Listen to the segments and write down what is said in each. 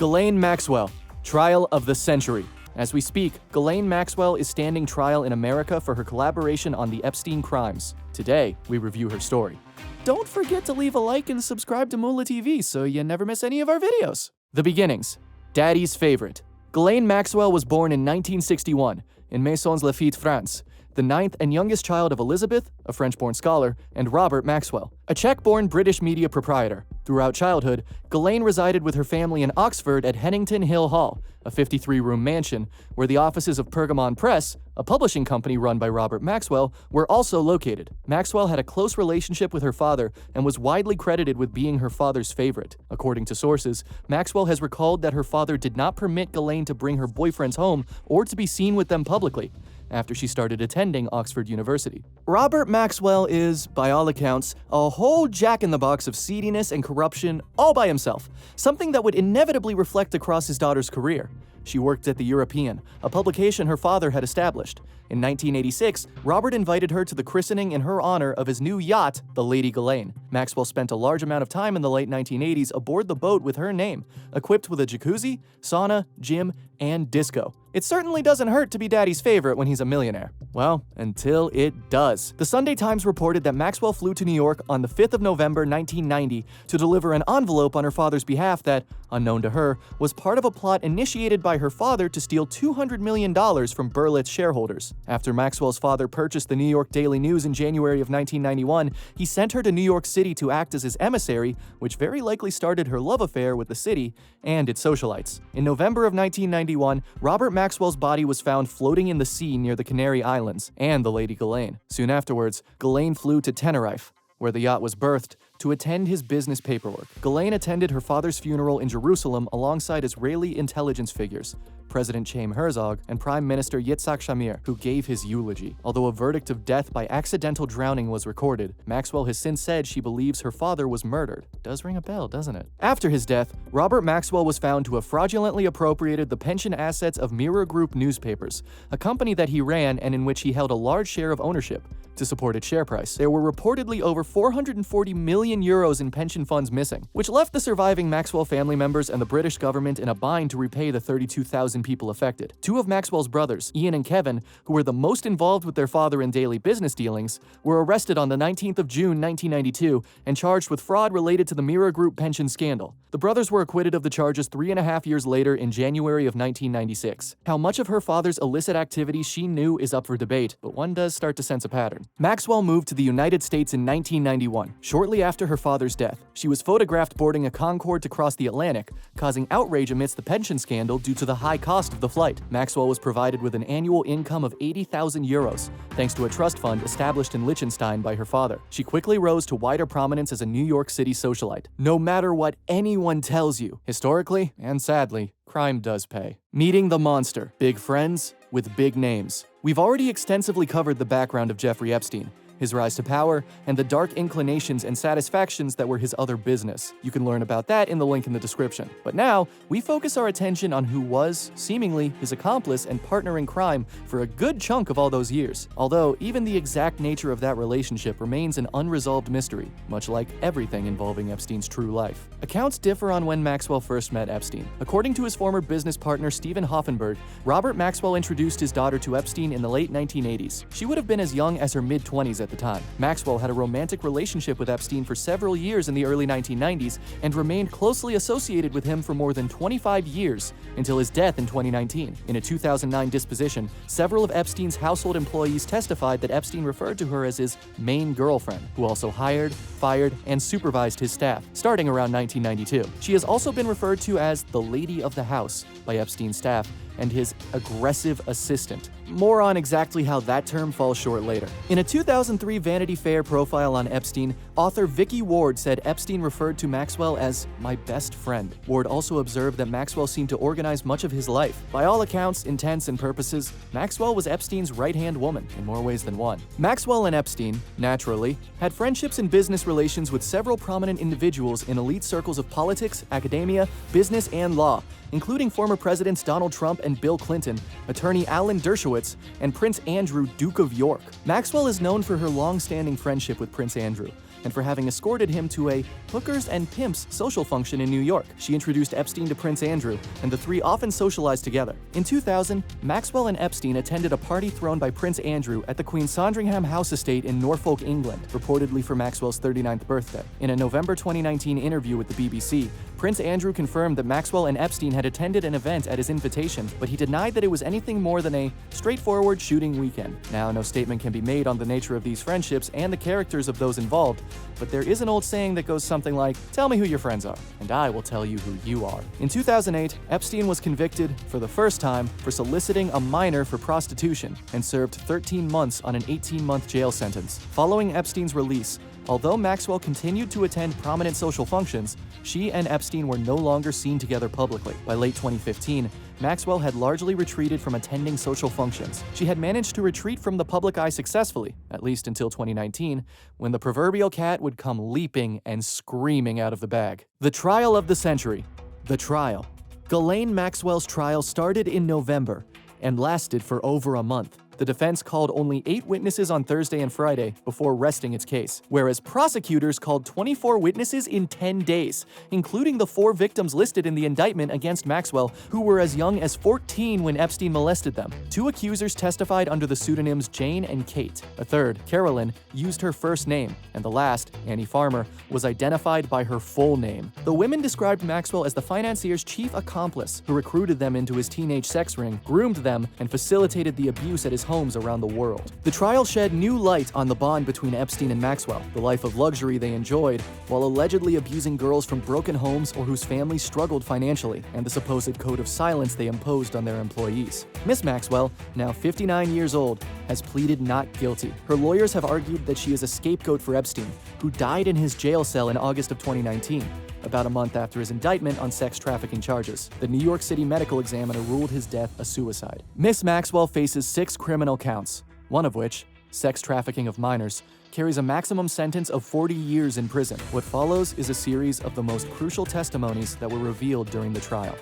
Ghislaine Maxwell, trial of the century. As we speak, Ghislaine Maxwell is standing trial in America for her collaboration on the Epstein crimes. Today, we review her story. Don't forget to leave a like and subscribe to Moolah TV so you never miss any of our videos. The beginnings. Daddy's favorite. Ghislaine Maxwell was born in 1961 in Maisons-Laffitte, France, the ninth and youngest child of Elizabeth, a French-born scholar, and Robert Maxwell, a Czech-born British media proprietor. Throughout childhood, Ghislaine resided with her family in Oxford at Hennington Hill Hall, a 53-room mansion where the offices of Pergamon Press, a publishing company run by Robert Maxwell, were also located. Maxwell had a close relationship with her father and was widely credited with being her father's favorite. According to sources, Maxwell has recalled that her father did not permit Ghislaine to bring her boyfriends home or to be seen with them publicly after she started attending Oxford University. Robert Maxwell is, by all accounts, a whole jack-in-the-box of seediness and corruption all by himself, something that would inevitably reflect across his daughter's career. She worked at the European, a publication her father had established. In 1986, Robert invited her to the christening in her honor of his new yacht, the Lady Ghislaine. Maxwell spent a large amount of time in the late 1980s aboard the boat with her name, equipped with a jacuzzi, sauna, gym, and disco. It certainly doesn't hurt to be daddy's favorite when he's a millionaire. Well, until it does. The Sunday Times reported that Maxwell flew to New York on the 5th of November 1990 to deliver an envelope on her father's behalf that, unknown to her, was part of a plot initiated by her father to steal $200 million from Berlitz shareholders. After Maxwell's father purchased the New York Daily News in January of 1991, he sent her to New York City to act as his emissary, which very likely started her love affair with the city and its socialites. In November of 1991, Robert Maxwell's body was found floating in the sea near the Canary Islands and the Lady Ghislaine. Soon afterwards, Ghislaine flew to Tenerife, where the yacht was berthed, to attend his business paperwork. Ghislaine attended her father's funeral in Jerusalem alongside Israeli intelligence figures, President Chaim Herzog and Prime Minister Yitzhak Shamir, who gave his eulogy. Although a verdict of death by accidental drowning was recorded, Maxwell has since said she believes her father was murdered. Does ring a bell, doesn't it? After his death, Robert Maxwell was found to have fraudulently appropriated the pension assets of Mirror Group newspapers, a company that he ran and in which he held a large share of ownership, to support its share price. There were reportedly over 440 million euros in pension funds missing, which left the surviving Maxwell family members and the British government in a bind to repay the 32,000 people affected. Two of Maxwell's brothers, Ian and Kevin, who were the most involved with their father in daily business dealings, were arrested on the 19th of June 1992 and charged with fraud related to the Mirror Group pension scandal. The brothers were acquitted of the charges 3.5 years later in January of 1996. How much of her father's illicit activities she knew is up for debate, but one does start to sense a pattern. Maxwell moved to the United States in 1991, shortly after her father's death. She was photographed boarding a Concorde to cross the Atlantic, causing outrage amidst the pension scandal due to the high cost of the flight. Maxwell was provided with an annual income of 80,000 euros, thanks to a trust fund established in Liechtenstein by her father. She quickly rose to wider prominence as a New York City socialite. No matter what anyone tells you, historically and sadly, crime does pay. Meeting the monster. Big friends with big names. We've already extensively covered the background of Jeffrey Epstein, his rise to power, and the dark inclinations and satisfactions that were his other business. You can learn about that in the link in the description. But now, we focus our attention on who was, seemingly, his accomplice and partner in crime for a good chunk of all those years. Although, even the exact nature of that relationship remains an unresolved mystery, much like everything involving Epstein's true life. Accounts differ on when Maxwell first met Epstein. According to his former business partner Stephen Hoffenberg, Robert Maxwell introduced his daughter to Epstein in the late 1980s. She would have been as young as her mid-20s at the time. Maxwell had a romantic relationship with Epstein for several years in the early 1990s and remained closely associated with him for more than 25 years until his death in 2019. In a 2009 disposition, several of Epstein's household employees testified that Epstein referred to her as his main girlfriend, who also hired, fired, and supervised his staff, starting around 1992. She has also been referred to as the Lady of the House by Epstein's staff and his aggressive assistant. More on exactly how that term falls short later. In a 2003 Vanity Fair profile on Epstein, author Vicky Ward said Epstein referred to Maxwell as "my best friend." Ward also observed that Maxwell seemed to organize much of his life. By all accounts, intents and purposes, Maxwell was Epstein's right-hand woman in more ways than one. Maxwell and Epstein, naturally, had friendships and business relations with several prominent individuals in elite circles of politics, academia, business, and law, including former presidents Donald Trump and Bill Clinton, attorney Alan Dershowitz, and Prince Andrew, Duke of York. Maxwell is known for her long-standing friendship with Prince Andrew, and for having escorted him to a hookers and pimps social function in New York. She introduced Epstein to Prince Andrew, and the three often socialized together. In 2000, Maxwell and Epstein attended a party thrown by Prince Andrew at the Queen's Sandringham House estate in Norfolk, England, reportedly for Maxwell's 39th birthday. In a November 2019 interview with the BBC, Prince Andrew confirmed that Maxwell and Epstein had attended an event at his invitation, but he denied that it was anything more than a straightforward shooting weekend. Now, no statement can be made on the nature of these friendships and the characters of those involved, but there is an old saying that goes something like, "Tell me who your friends are, and I will tell you who you are." In 2008, Epstein was convicted, for the first time, for soliciting a minor for prostitution and served 13 months on an 18-month jail sentence. Following Epstein's release, although Maxwell continued to attend prominent social functions, she and Epstein were no longer seen together publicly. By late 2015, Maxwell had largely retreated from attending social functions. She had managed to retreat from the public eye successfully, at least until 2019, when the proverbial cat would come leaping and screaming out of the bag. The trial of the century. The trial. Ghislaine Maxwell's trial started in November and lasted for over a month. The defense called only 8 witnesses on Thursday and Friday before resting its case, whereas prosecutors called 24 witnesses in 10 days, including the 4 victims listed in the indictment against Maxwell, who were as young as 14 when Epstein molested them. 2 accusers testified under the pseudonyms Jane and Kate. A third, Carolyn, used her first name, and the last, Annie Farmer, was identified by her full name. The women described Maxwell as the financier's chief accomplice, who recruited them into his teenage sex ring, groomed them, and facilitated the abuse at his homes around the world. The trial shed new light on the bond between Epstein and Maxwell, the life of luxury they enjoyed, while allegedly abusing girls from broken homes or whose families struggled financially, and the supposed code of silence they imposed on their employees. Miss Maxwell, now 59 years old, has pleaded not guilty. Her lawyers have argued that she is a scapegoat for Epstein, who died in his jail cell in August of 2019. About a month after his indictment on sex trafficking charges. The New York City medical examiner ruled his death a suicide. Miss Maxwell faces 6 criminal counts, one of which, sex trafficking of minors, carries a maximum sentence of 40 years in prison. What follows is a series of the most crucial testimonies that were revealed during the trial.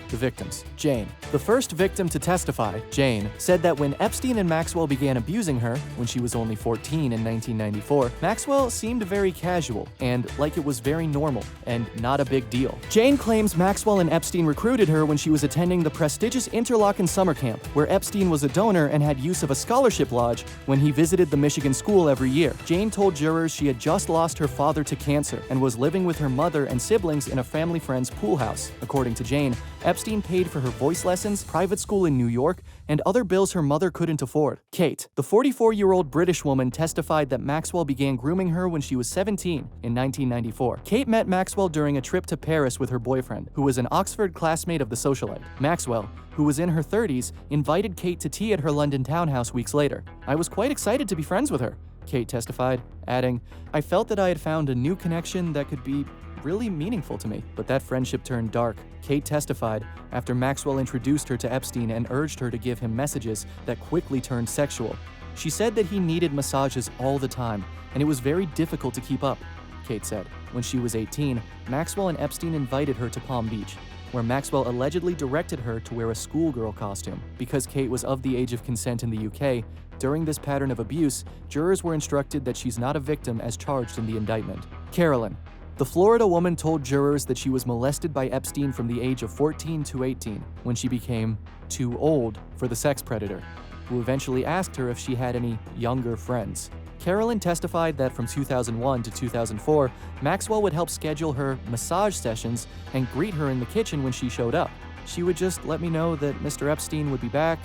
The victims. Jane. The first victim to testify, Jane, said that when Epstein and Maxwell began abusing her, when she was only 14 in 1994, Maxwell seemed very casual and like it was very normal and not a big deal. Jane claims Maxwell and Epstein recruited her when she was attending the prestigious Interlochen summer camp, where Epstein was a donor and had use of a scholarship lodge when he visited the Michigan school every year. Jane told jurors she had just lost her father to cancer and was living with her mother and siblings in a family friend's pool house. According to Jane, Epstein paid for her voice lessons, private school in New York, and other bills her mother couldn't afford. Kate, the 44-year-old British woman, testified that Maxwell began grooming her when she was 17 in 1994. Kate met Maxwell during a trip to Paris with her boyfriend, who was an Oxford classmate of the socialite. Maxwell, who was in her 30s, invited Kate to tea at her London townhouse weeks later. "I was quite excited to be friends with her," Kate testified, adding, "I felt that I had found a new connection that could be really meaningful to me." But that friendship turned dark. Kate testified after Maxwell introduced her to Epstein and urged her to give him messages that quickly turned sexual. She said that he needed massages all the time, and it was very difficult to keep up, Kate said. When she was 18, Maxwell and Epstein invited her to Palm Beach, where Maxwell allegedly directed her to wear a schoolgirl costume. Because Kate was of the age of consent in the UK, during this pattern of abuse, jurors were instructed that she's not a victim as charged in the indictment. Carolyn. The Florida woman told jurors that she was molested by Epstein from the age of 14 to 18, when she became too old for the sex predator, who eventually asked her if she had any younger friends. Carolyn testified that from 2001 to 2004, Maxwell would help schedule her massage sessions and greet her in the kitchen when she showed up. She would just let me know that Mr. Epstein would be back,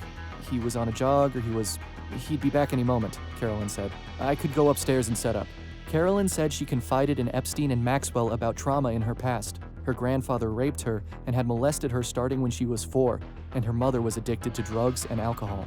he was on a jog, or he'd be back any moment, Carolyn said. I could go upstairs and set up. Carolyn said she confided in Epstein and Maxwell about trauma in her past. Her grandfather raped her and had molested her starting when she was 4, and her mother was addicted to drugs and alcohol.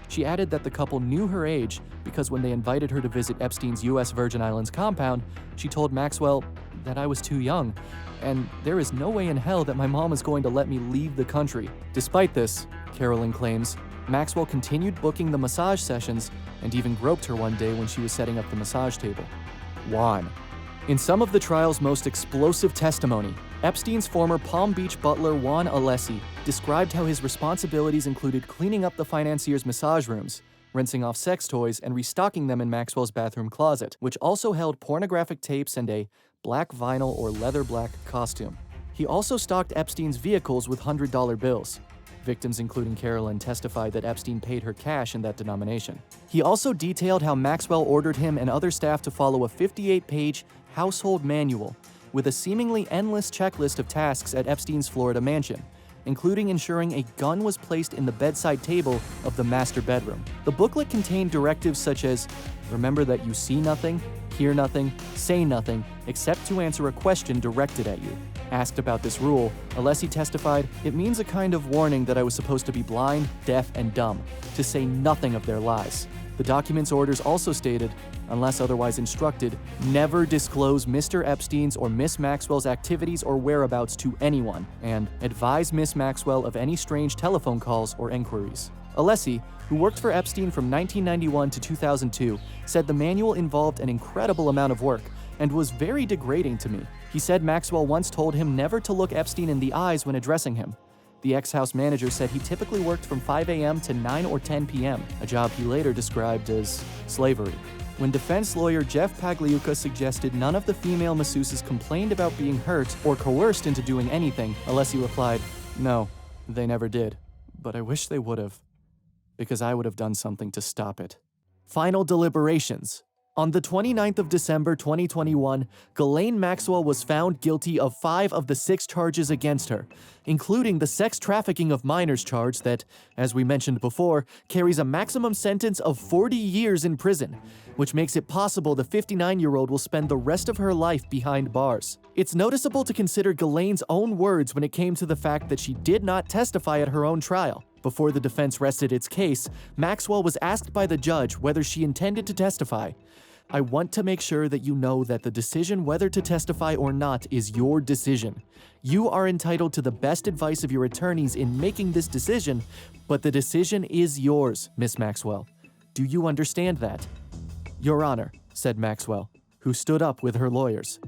She added that the couple knew her age because when they invited her to visit Epstein's U.S. Virgin Islands compound, she told Maxwell that I was too young, and there is no way in hell that my mom is going to let me leave the country. Despite this, Carolyn claims, Maxwell continued booking the massage sessions and even groped her one day when she was setting up the massage table. Juan. In some of the trial's most explosive testimony, Epstein's former Palm Beach butler Juan Alessi described how his responsibilities included cleaning up the financier's massage rooms, rinsing off sex toys and restocking them in Maxwell's bathroom closet, which also held pornographic tapes and a black vinyl or leather black costume. He also stocked Epstein's vehicles with $100 bills. Victims, including Carolyn, testified that Epstein paid her cash in that denomination. He also detailed how Maxwell ordered him and other staff to follow a 58-page household manual with a seemingly endless checklist of tasks at Epstein's Florida mansion, including ensuring a gun was placed in the bedside table of the master bedroom. The booklet contained directives such as, remember that you see nothing, hear nothing, say nothing, except to answer a question directed at you. Asked about this rule, Alessi testified, "It means a kind of warning that I was supposed to be blind, deaf, and dumb, to say nothing of their lies." The document's orders also stated, unless otherwise instructed, never disclose Mr. Epstein's or Miss Maxwell's activities or whereabouts to anyone, and advise Miss Maxwell of any strange telephone calls or inquiries. Alessi, who worked for Epstein from 1991 to 2002, said the manual involved an incredible amount of work and was very degrading to me. He said Maxwell once told him never to look Epstein in the eyes when addressing him. The ex-house manager said he typically worked from 5 a.m. to 9 or 10 p.m., a job he later described as slavery. When defense lawyer Jeff Pagliuca suggested none of the female masseuses complained about being hurt or coerced into doing anything, Alessi replied, "No, they never did, but I wish they would have, because I would have done something to stop it." Final deliberations. On the 29th of December 2021, Ghislaine Maxwell was found guilty of 5 of the 6 charges against her, including the sex trafficking of minors charge that, as we mentioned before, carries a maximum sentence of 40 years in prison, which makes it possible the 59-year-old will spend the rest of her life behind bars. It's noticeable to consider Ghislaine's own words when it came to the fact that she did not testify at her own trial. Before the defense rested its case, Maxwell was asked by the judge whether she intended to testify. "I want to make sure that you know that the decision whether to testify or not is your decision. You are entitled to the best advice of your attorneys in making this decision, but the decision is yours, Miss Maxwell. Do you understand that?" "Your Honor," said Maxwell, who stood up with her lawyers.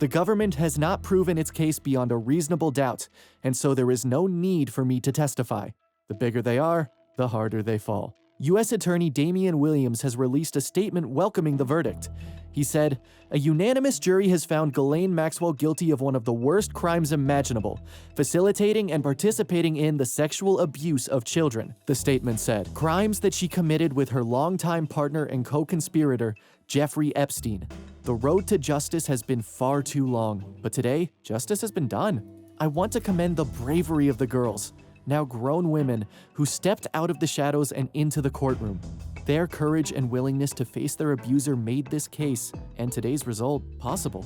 "The government has not proven its case beyond a reasonable doubt, and so there is no need for me to testify. The bigger they are, the harder they fall." U.S. Attorney Damian Williams has released a statement welcoming the verdict. He said, "A unanimous jury has found Ghislaine Maxwell guilty of one of the worst crimes imaginable, facilitating and participating in the sexual abuse of children," the statement said. "Crimes that she committed with her longtime partner and co-conspirator, Jeffrey Epstein. The road to justice has been far too long, but today, justice has been done. I want to commend the bravery of the girls, now grown women, who stepped out of the shadows and into the courtroom. Their courage and willingness to face their abuser made this case, and today's result, possible."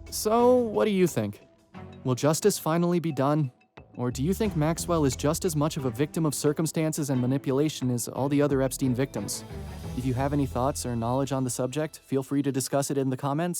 So, what do you think? Will justice finally be done? Or do you think Maxwell is just as much of a victim of circumstances and manipulation as all the other Epstein victims? If you have any thoughts or knowledge on the subject, feel free to discuss it in the comments.